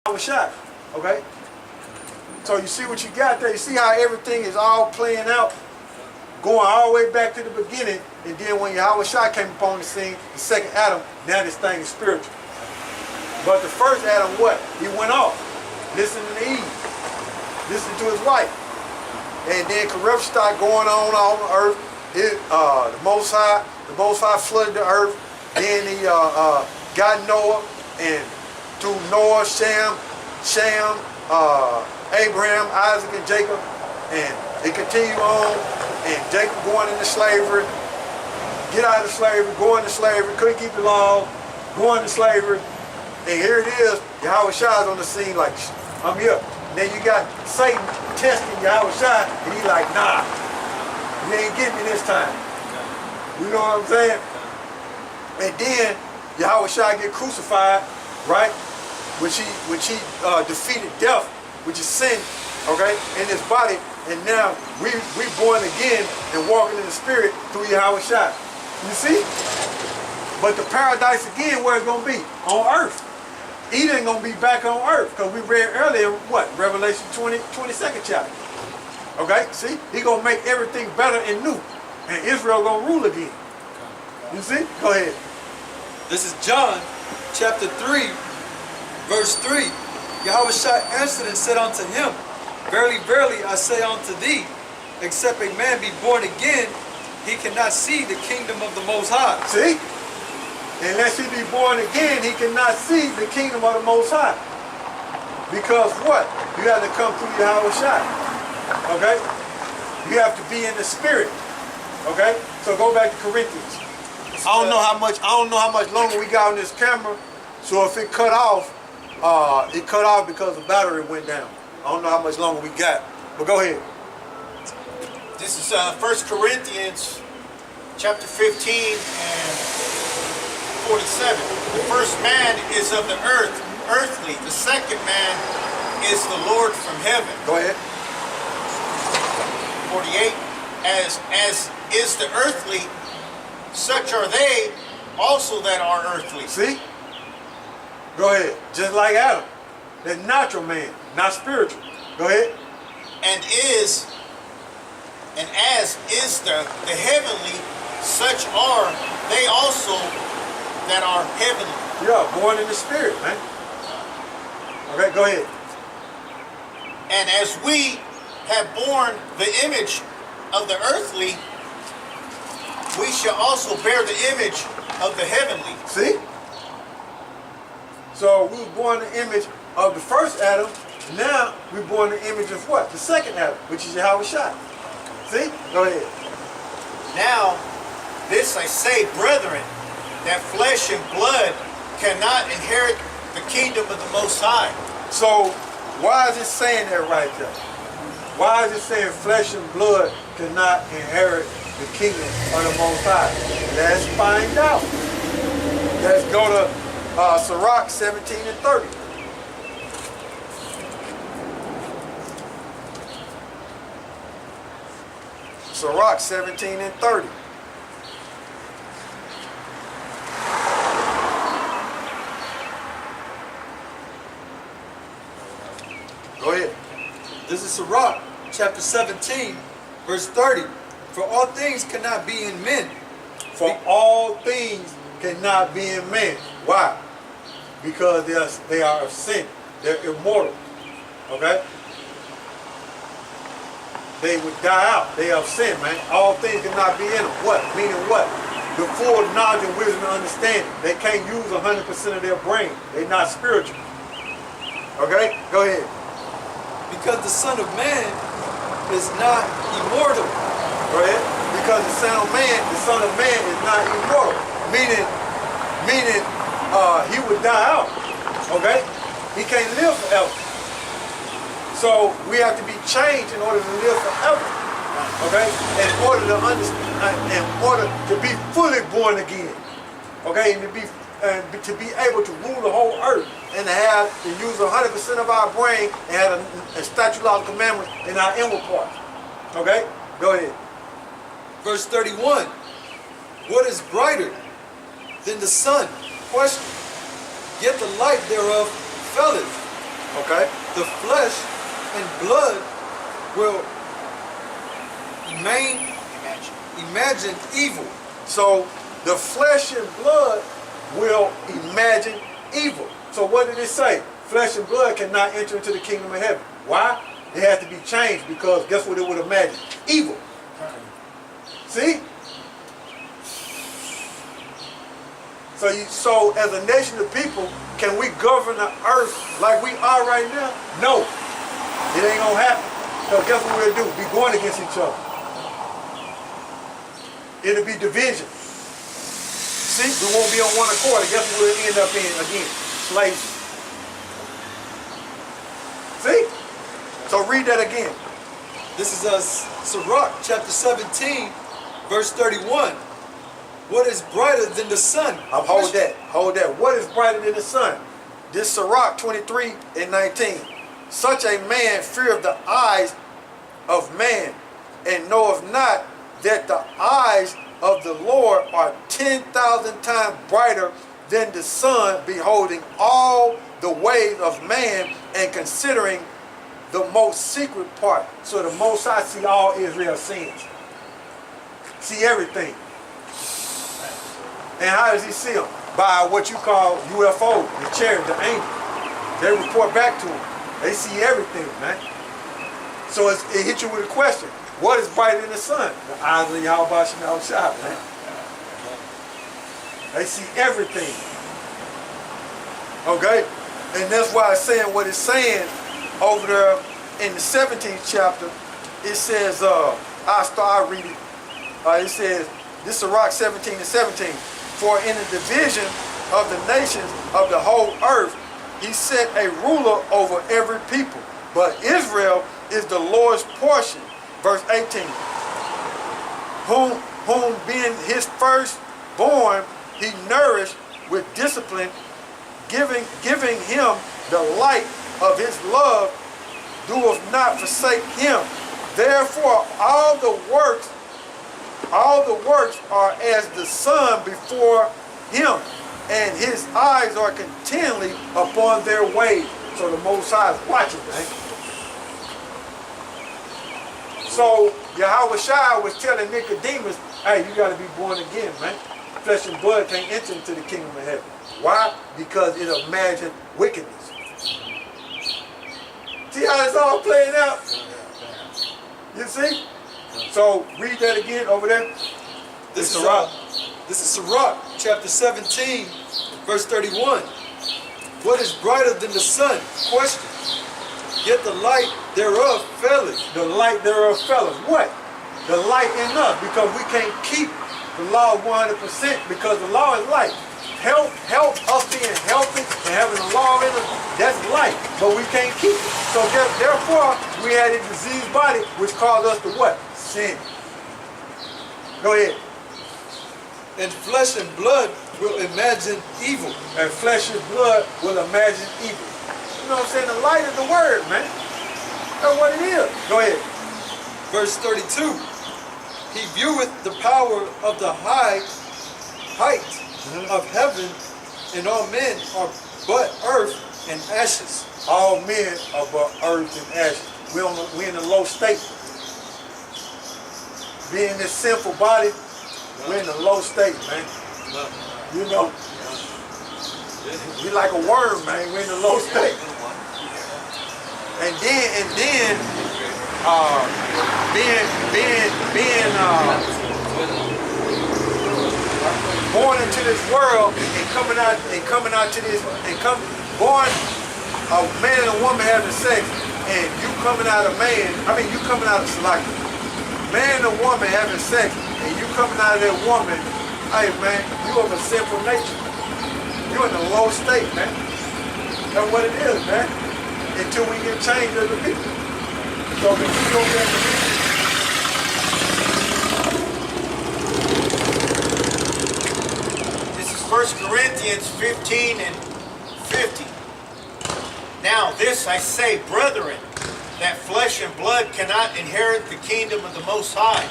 YAHAWASHI. Okay? So you see what you got there? You see how everything is all playing out? Going all the way back to the beginning, and then when YAHAWASHI came upon the scene, the second Adam, now this thing is spiritual. But the first Adam, what? He went off, listening to Eve, listening to his wife. And then corruption started going on the earth. The Most High flooded the earth. Then he got Noah, and through Noah, Sham, Abraham, Isaac, and Jacob, and it continued on. And Jacob going into slavery, get out of slavery, go into slavery, couldn't keep the law, go into slavery. And here it is, YAHAWASHI is on the scene like, I'm here. Then you got Satan testing YAHAWASHI, and he's like, nah, you ain't getting me this time. You know what I'm saying? And then YAHAWASHI get crucified, right? Which he defeated death, which is sin, okay, in his body. And now we born again and walking in the spirit through YAHAWASHI. You see? But the paradise again, where it's going to be? On earth. Eden going to be back on earth. Because we read earlier, what? Revelation 22nd chapter. Okay? See? He going to make everything better and new. And Israel going to rule again. You see? Go ahead. This is John chapter 3, verse 3. YAHAWASHI answered and said unto him, Verily, verily, I say unto thee, except a man be born again, he cannot see the kingdom of the Most High. See? Unless he be born again, he cannot see the kingdom of the Most High. Because what? You have to come through YAHAWASHI. Okay? You have to be in the spirit. Okay? So go back to Corinthians. I don't know how much longer we got on this camera. So if it cut off because the battery went down. I don't know how much longer we got, but go ahead. This is 1 Corinthians chapter 15 and 47. The first man is of the earth, earthly. The second man is the Lord from heaven. Go ahead. 48. As is the earthly, such are they also that are earthly. See? Go ahead. Just like Adam. The natural man, not spiritual. Go ahead. And as is the heavenly, such are they also that are heavenly. Yeah, born in the spirit, man. Okay, go ahead. And as we have borne the image of the earthly, we shall also bear the image of the heavenly. See? So we were born the image of the first Adam. Now we're born the image of what? The second Adam, which is YAHAWASHI. See? Go ahead. Now, this I say, brethren, that flesh and blood cannot inherit the kingdom of the Most High. So why is it saying that right there? Why is it saying flesh and blood cannot inherit the kingdom of the Most High? Let's find out. Let's go to Sirach 17 and 30. Sirach 17 and 30. Go ahead. This is Sirach chapter 17, verse 30. For all things cannot be in men. For all things cannot be in men. Why? Because they are of sin. They're immortal. Okay? They would die out. They are of sin, man. All things cannot be in them. What? Meaning what? The full knowledge and wisdom and understanding. They can't use 100% of their brain. They're not spiritual. Okay? Go ahead. Because the Son of Man is not immortal. Go ahead. Because the Son of Man is not immortal. Meaning he would die out. Okay? He can't live forever. So we have to be changed in order to live forever. Okay? In order to understand, in order to be fully born again. Okay? And to be able to rule the whole earth and to use 100% of our brain and have a statute, law, and commandment in our inward parts. Okay? Go ahead. Verse 31. What is brighter than the sun? Question. Yet the light thereof faileth, Okay. The flesh and blood will imagine evil. So the flesh and blood will imagine evil. So what did it say? Flesh and blood cannot enter into the kingdom of heaven. Why? It has to be changed because guess what it would imagine? Evil. See? So as a nation of people, can we govern the earth like we are right now? No. It ain't gonna happen. So guess what we'll do? Be going against each other. It'll be division. See? We won't be on one accord. And guess what we'll end up in again? Slavery. See? So read that again. This is Sirach chapter 17, verse 31. What is brighter than the sun? Hold that. Hold that. What is brighter than the sun? This Sirach 23 and 19. Such a man feareth the eyes of man, and knoweth not that the eyes of the Lord are 10,000 times brighter than the sun, beholding all the ways of man and considering the most secret part. So the Most High see all Israel's sins. See everything. And how does he see them? By what you call UFO, the cherub, the angel. They report back to him. They see everything, man. So it hits you with a question. What is brighter than the sun? The eyes of YAHAWASHI, man. They see everything. Okay? And that's why it's saying what it's saying over there in the 17th chapter. It says, I'll read it. It says, this is Sirach 17 and 17. For in the division of the nations of the whole earth, he set a ruler over every people. But Israel is the Lord's portion. Verse 18. Whom being his firstborn, he nourished with discipline, giving him the light of his love, doeth not forsake him. Therefore all the works are as the sun before him, and his eyes are continually upon their ways. So the Most High is watching, man. So YAHAWASHI was telling Nicodemus, hey, you got to be born again, man. Flesh and blood can't enter into the kingdom of heaven. Why? Because it imagines wickedness. See how it's all playing out? You see? So read that again over there. This is Sirach chapter 17, verse 31. What is brighter than the sun? Question. Yet the light thereof faileth. The light thereof faileth. What? The light in us, because we can't keep the law 100% because the law is light. Help us being healthy and having the law in us, that's light, but we can't keep it. So therefore, we had a diseased body, which caused us to what? Sin. Go ahead. And flesh and blood will imagine evil. And flesh and blood will imagine evil. You know what I'm saying? The light is the word, man. That's what it is. Go ahead. Verse 32. He vieweth the power of the height of heaven, and all men are but earth and ashes. All men are but earth and ashes. We in a low state. Being this sinful body, we're in a low state, man. You know, we like a worm, man. We're in a low state. And then, being born into this world and coming out to this born a man and a woman having sex, and you coming out of Salaki. Man and woman having sex, and you coming out of that woman, hey man, you of a sinful nature. You're in a low state, man. That's what it is, man. Until we get changed as a people. So we keep on getting This is 1 Corinthians 15 and 50. Now this I say, brethren, that flesh and blood cannot inherit the kingdom of the Most High,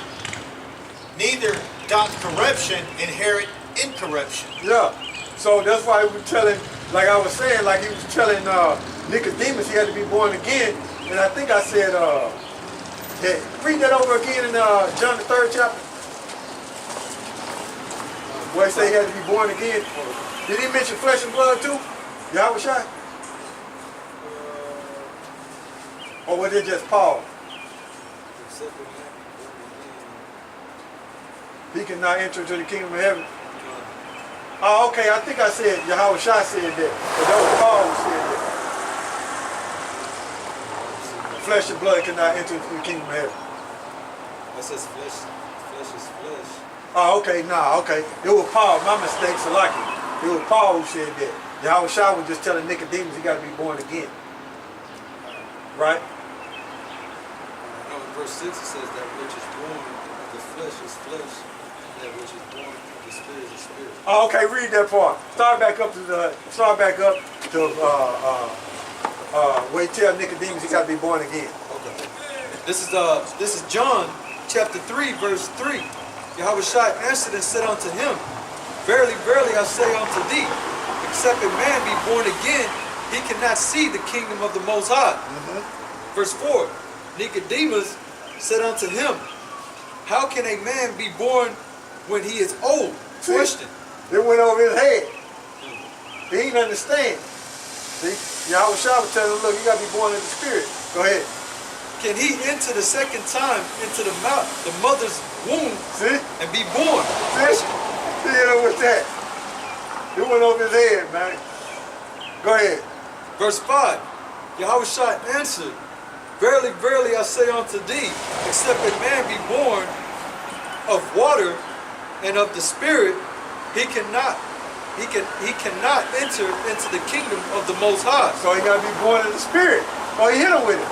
neither doth corruption inherit incorruption. Yeah. So that's why we're telling like I was saying, like he was telling Nicodemus he had to be born again. And I think I said, read that over again in John the 3rd chapter. Where he said he had to be born again. Did he mention flesh and blood too? YAHAWASHI? Or was it just Paul? He cannot enter into the kingdom of heaven. Oh, okay, I think I said YAHAWASHI said that. But that was Paul who said that. Flesh and blood cannot enter into the kingdom of heaven. That says flesh is flesh. Oh, okay, nah, okay. It was Paul, my mistake, Salaki. It was Paul who said that. YAHAWASHI was just telling Nicodemus he got to be born again. Right? No, in verse 6 it says that which is born of the flesh is flesh, and that which is born of the spirit is spirit. Oh, okay, read that part. Start back up to where he tell Nicodemus he got to be born again. Okay. This is John chapter 3 verse 3. YAHAWASHI answered and said unto him, Verily, verily, I say unto thee, except a man be born again, he cannot see the kingdom of the Most High. Verse 4, Nicodemus said unto him, How can a man be born when he is old? Question. It went over his head. He didn't understand. See, YAHAWASHI was telling him, look, you got to be born in the spirit. Go ahead. Can he enter the second time into the mother's womb and be born? See? What's that? It went over his head, man. Go ahead. Verse 5, YAHAWASHI answered, Verily, verily, I say unto thee, except a man be born of water and of the Spirit, he cannot enter into the kingdom of the Most High. So he got to be born in the Spirit. Oh, he hit him with it.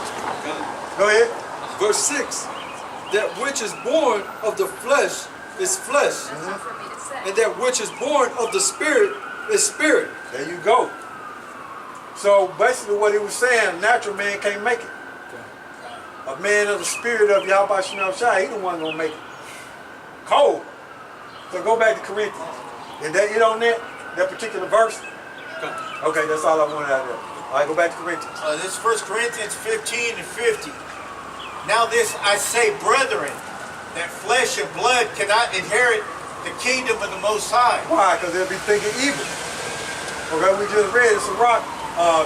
Go ahead. Verse 6, that which is born of the flesh is flesh, and that which is born of the Spirit is spirit. There you go. So basically what he was saying, natural man can't make it. A man of the spirit of YAHAWASHI, he the one gonna make it. Cold. So go back to Corinthians. Did that hit on that particular verse? Okay, that's all I wanted out of there. All right, go back to Corinthians. This is 1 Corinthians 15 and 50. Now this I say, brethren, that flesh and blood cannot inherit the kingdom of the Most High. Why? Because they'll be thinking evil. Okay, we just read in Sirach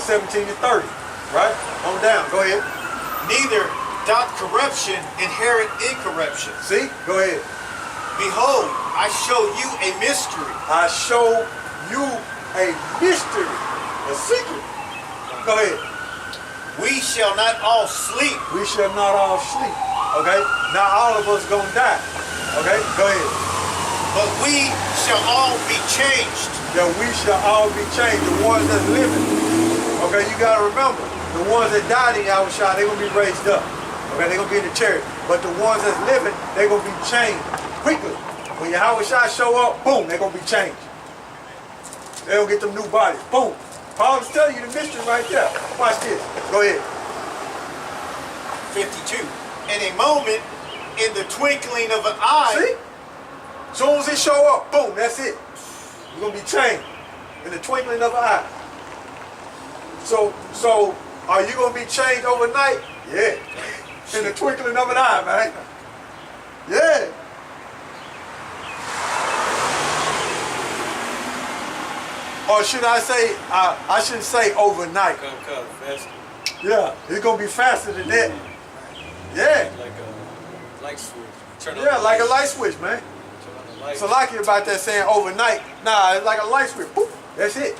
17 and 30. Right? On down. Go ahead. Neither doth corruption inherit incorruption. See? Go ahead. Behold, I show you a mystery. I show you a mystery. A secret. Go ahead. We shall not all sleep. We shall not all sleep. Okay? Not all of us gonna die. Okay? Go ahead. But we shall all be changed. That we shall all be changed. The ones that's living. Okay, you gotta remember, the ones that died in YAHAWASHI, they're gonna be raised up. Okay, they're gonna be in the chariot. But the ones that's living, they're gonna be changed quickly. When YAHAWASHI show up, boom, they're gonna be changed. They're gonna get them new bodies. Boom. Paul is telling you the mystery right there. Watch this. Go ahead. 52. In a moment, in the twinkling of an eye. See? As soon as he show up, boom, that's it. You're gonna be changed in the twinkling of an eye. So are you gonna be changed overnight? Yeah. In the twinkling of an eye, man. Yeah. Or should I say, I shouldn't say overnight. Come faster. Yeah, it's gonna be faster than that. Yeah. Like a light switch. Turn on Yeah, the like a light. light switch, man. Turn on the light. So like you about that saying overnight. Nah, it's like a light switch. Boop. That's it.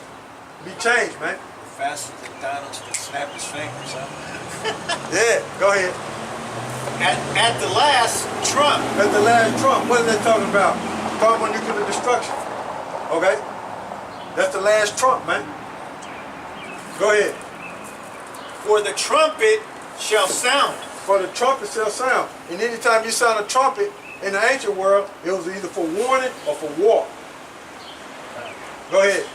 Be changed, man. Faster than Thanos can snap his fingers, huh? Yeah, go ahead. At the last trump. That's the last trump. What is that talking about? Talking about nuclear destruction. Okay? That's the last trump, man. Go ahead. For the trumpet shall sound. For the trumpet shall sound. And anytime you sound a trumpet in the ancient world, it was either for warning or for war. Go ahead.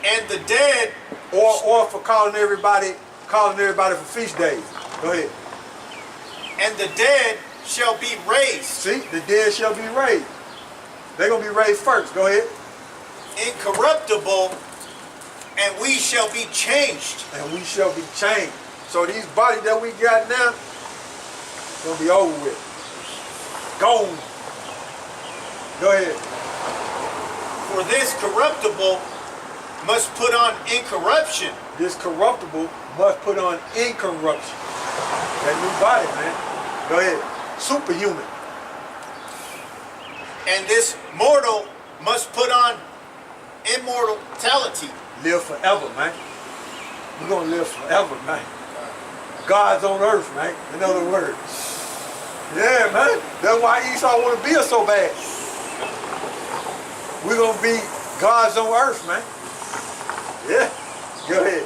And the dead, Or for calling everybody for feast days. Go ahead. and the dead shall be raised. See, the dead shall be raised. They're gonna be raised first. Go ahead. Incorruptible, and we shall be changed. And we shall be changed. So these bodies that we got now, gonna be over with. Gone. Go ahead. For this corruptible must put on incorruption, This corruptible must put on incorruption. That new body, man. Go ahead. Superhuman. and this mortal must put on immortality. Live forever, man. We're gonna live forever, man. God's on earth, man. In other words. Yeah, man. That's why Esau want to be us so bad. We're gonna be God's on earth, man. Yeah. Go ahead.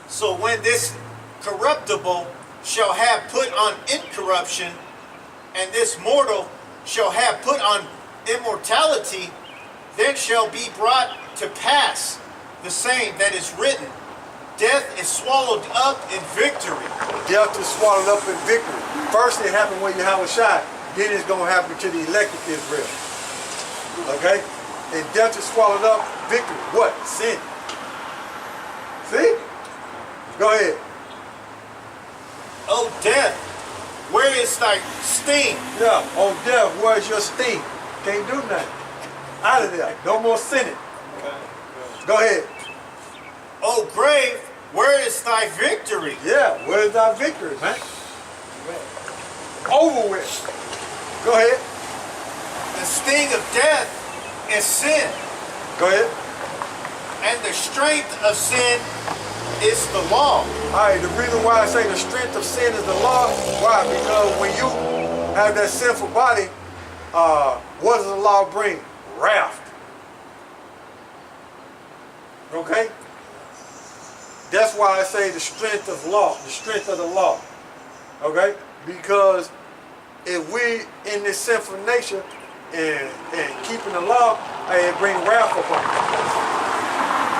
So when this corruptible shall have put on incorruption, and this mortal shall have put on immortality, then shall be brought to pass the same that is written, death is swallowed up in victory. Death is swallowed up in victory. First it happened with YAHAWASHI, then it's going to happen to the elect of Israel. Okay? And death is swallowed up victory. What? Sin. See? Go ahead. O death, where is thy sting? Yeah. Oh, death, where's your sting? Can't do nothing. Out of there. No more sinning. Go ahead. O grave, where is thy victory? Yeah, where's our victory, man? Over with. Go ahead. The sting of death is sin, Go ahead. and the strength of sin is the law. All right, the reason why I say the strength of sin is the law, why? Because when you have that sinful body, what does the law bring? Wrath. Okay? That's why I say the strength of law, the strength of the law. Okay? Because if we in this sinful nature and keeping the law, it bring wrath upon us.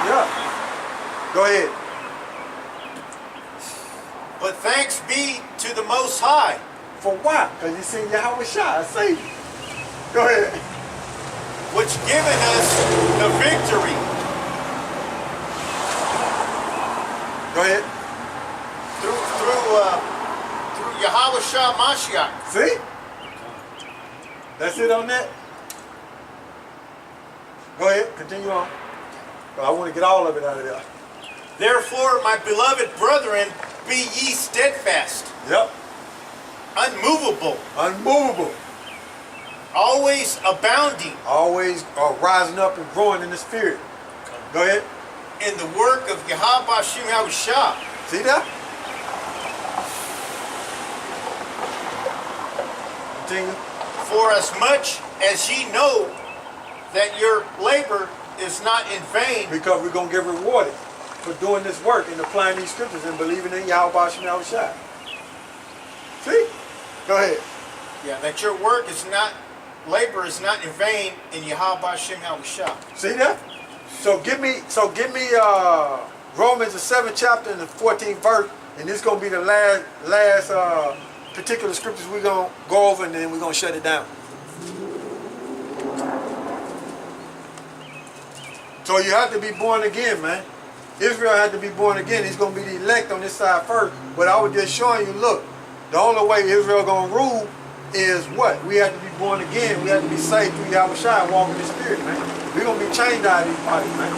Yeah. Go ahead. But thanks be to the Most High, For why? Because you seen YAHAWASHI, Savior. Go ahead. which given us the victory Go ahead. through YAHAWASHI Mashiach. See? That's it on that? Go ahead, continue on. I want to get all of it out of there. Therefore, my beloved brethren, be ye steadfast, Yep. unmovable, Unmovable. always abounding Always rising up and growing in the spirit. Go ahead. in the work of YAHAWASHI. See that? Continue. For as much as ye know that your labor is not in vain Because we're going to get rewarded for doing this work and applying these scriptures and believing in YAHAWASHI. See? Go ahead. Yeah, that your work is not, labor is not in vain in YAHAWASHI. See that? So give me Romans the 7th chapter and the 14th verse, and this is gonna be the last particular scriptures we're gonna go over, and then we're gonna shut it down. So you have to be born again, man. Israel had to be born again. He's gonna be the elect on this side first. But I was just showing you, look, the only way Israel gonna rule is what? We have to be born again. We have to be saved through YAHAWASHI and walk in the spirit, man. We're gonna be changed out of these bodies, man.